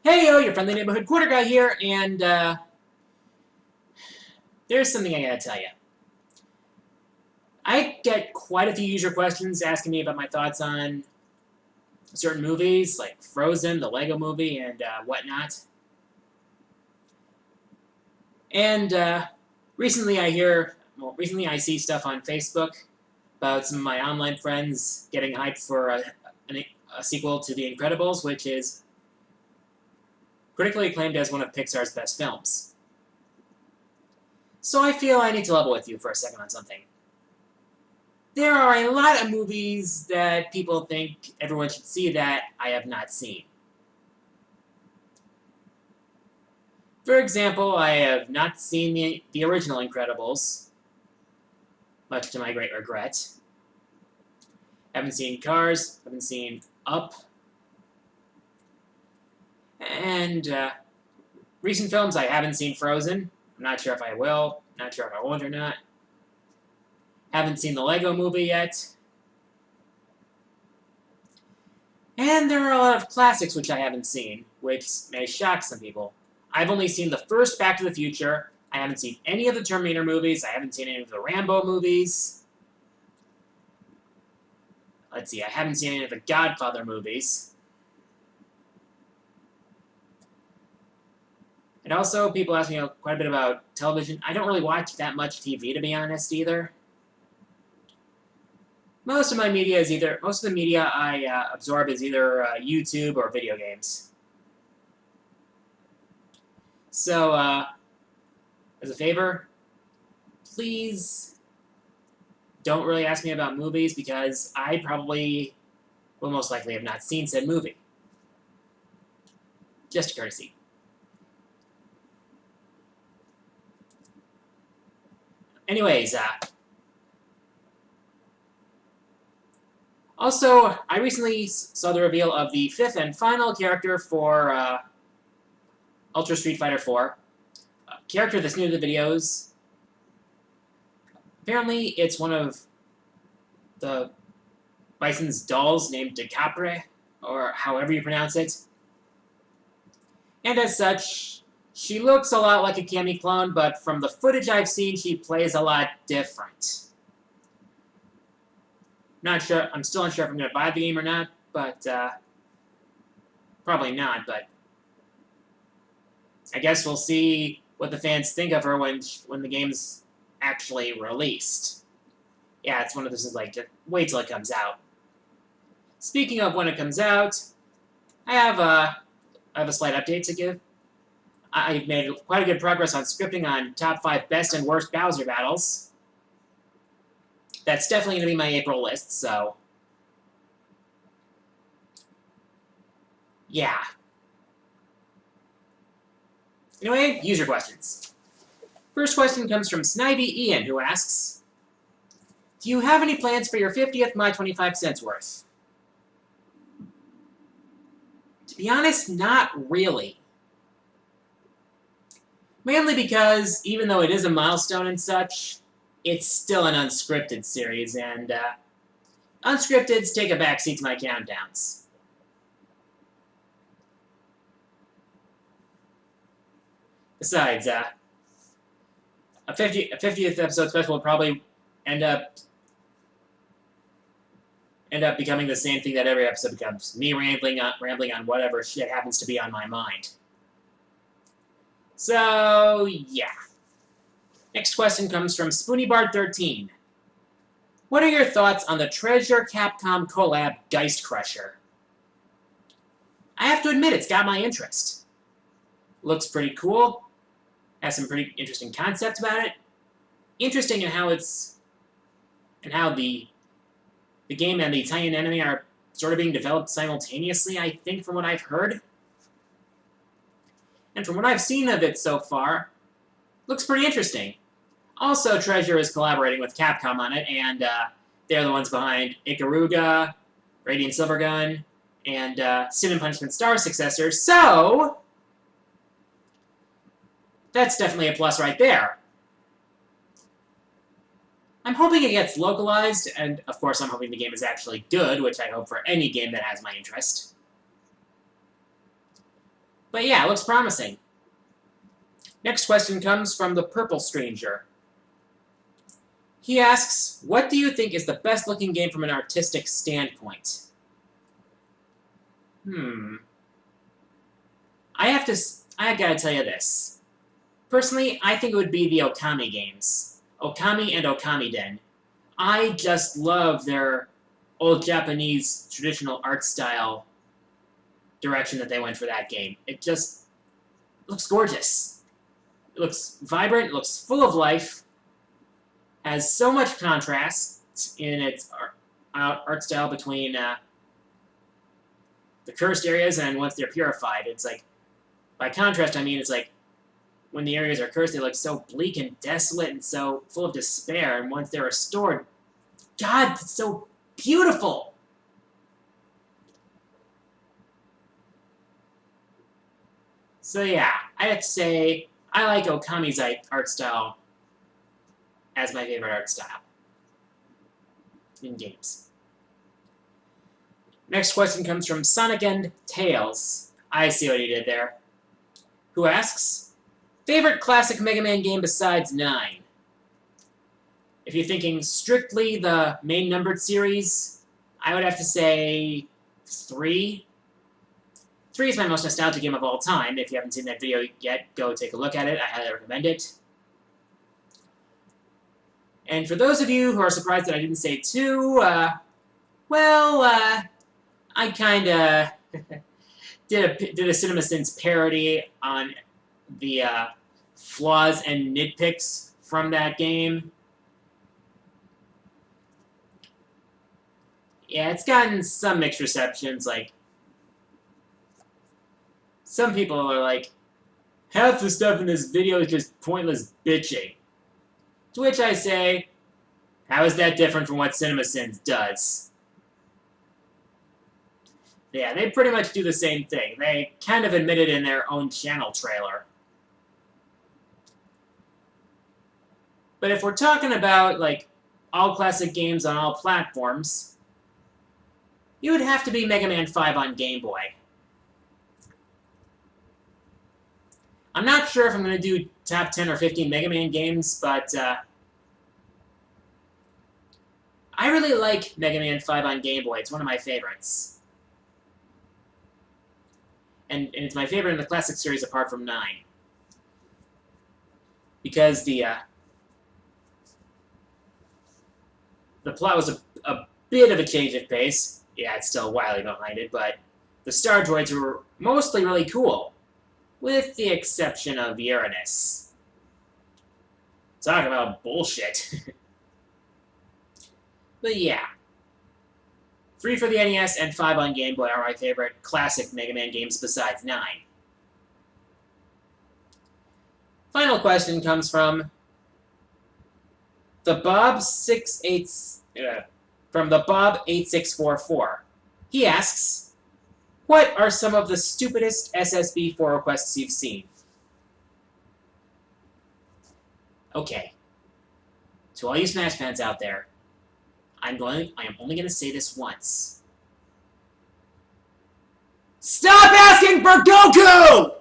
Hey yo, your friendly neighborhood quarter guy here, and there's something I gotta tell you. I get quite a few user questions asking me about my thoughts on certain movies, like Frozen, the Lego movie, and whatnot. And recently I see stuff on Facebook about some of my online friends getting hyped for a sequel to The Incredibles, which is critically acclaimed as one of Pixar's best films. So I feel I need to level with you for a second on something. There are a lot of movies that people think everyone should see that I have not seen. For example, I have not seen the original Incredibles, much to my great regret. Haven't seen Cars, haven't seen Up, and recent films I haven't seen Frozen. I'm not sure if I will, not sure if I won't or not. Haven't seen the Lego movie yet. And there are a lot of classics which I haven't seen, which may shock some people. I've only seen the first Back to the Future. I haven't seen any of the Terminator movies. I haven't seen any of the Rambo movies. Let's see, I haven't seen any of the Godfather movies. And also, people ask me quite a bit about television. I don't really watch that much TV, to be honest, either. Most of the media I absorb is either YouTube or video games. So, as a favor, please don't really ask me about movies because I probably will most likely have not seen said movie. Just a courtesy. Anyways, also, I recently saw the reveal of the 5th and final character for Ultra Street Fighter 4. A character that's new to the videos. Apparently, it's one of the Bison's dolls named DeCapre, or however you pronounce it. And as such, she looks a lot like a Cammy clone, but from the footage I've seen, she plays a lot different. Not sure. I'm still unsure if I'm going to buy the game or not, but probably not. But I guess we'll see what the fans think of her when the game's actually released. Yeah, it's one of those things like, just wait till it comes out. Speaking of when it comes out, I have a slight update to give. I've made quite a good progress on scripting on top 5 best and worst Bowser battles. That's definitely going to be my April list, so yeah. Anyway, user questions. First question comes from Snivy Ian, who asks, do you have any plans for your 50th My 25 Cents Worth? To be honest, not really. Mainly because, even though it is a milestone and such, it's still an unscripted series, and unscripteds take a backseat to my countdowns. Besides, a 50th episode special will probably end up becoming the same thing that every episode becomes. Me rambling on whatever shit happens to be on my mind. So, yeah. Next question comes from SpoonyBard13. What are your thoughts on the Treasure Capcom collab Geist Crusher? I have to admit, it's got my interest. Looks pretty cool. Has some pretty interesting concepts about it. Interesting in how the game and the Italian anime are sort of being developed simultaneously, I think, from what I've heard. And from what I've seen of it so far, looks pretty interesting. Also, Treasure is collaborating with Capcom on it, and they're the ones behind Ikaruga, Radiant Silvergun, and Sin and Punishment Star successor, so that's definitely a plus right there. I'm hoping it gets localized, and of course I'm hoping the game is actually good, which I hope for any game that has my interest. But yeah, it looks promising. Next question comes from the Purple Stranger. He asks, what do you think is the best looking game from an artistic standpoint? I gotta tell you this. Personally, I think it would be the Okami games. Okami and Okamiden. I just love their old Japanese traditional art style direction that they went for that game. It just looks gorgeous. It looks vibrant, it looks full of life, has so much contrast in its art style between the cursed areas and once they're purified. It's like, by contrast, I mean it's like when the areas are cursed, they look so bleak and desolate and so full of despair, and once they're restored, God, it's so beautiful! So yeah, I have to say, I like Okami's art style as my favorite art style in games. Next question comes from Sonic and Tails. I see what he did there. Who asks, favorite classic Mega Man game besides 9? If you're thinking strictly the main numbered series, I would have to say 3. 3 is my most nostalgic game of all time. If you haven't seen that video yet, go take a look at it. I highly recommend it. And for those of you who are surprised that I didn't say 2, I kinda did a CinemaSins parody on the flaws and nitpicks from that game. Yeah, it's gotten some mixed receptions. Like, some people are like, half the stuff in this video is just pointless bitching. To which I say, how is that different from what CinemaSins does? Yeah, they pretty much do the same thing. They kind of admit it in their own channel trailer. But if we're talking about, like, all classic games on all platforms, it would have to be Mega Man 5 on Game Boy. I'm not sure if I'm going to do top 10 or 15 Mega Man games, but I really like Mega Man 5 on Game Boy. It's one of my favorites. And it's my favorite in the classic series apart from 9. Because the plot was a bit of a change of pace. Yeah, it's still wildly behind it, but the Star Droids were mostly really cool. With the exception of Uranus. Talk about bullshit. But yeah. 3 for the NES and 5 on Game Boy are my favorite classic Mega Man games besides 9. Final question comes from the Bob8644. He asks, what are some of the stupidest SSB4 requests you've seen? Okay. To all you Smash fans out there, I am only going to say this once. Stop asking for Goku!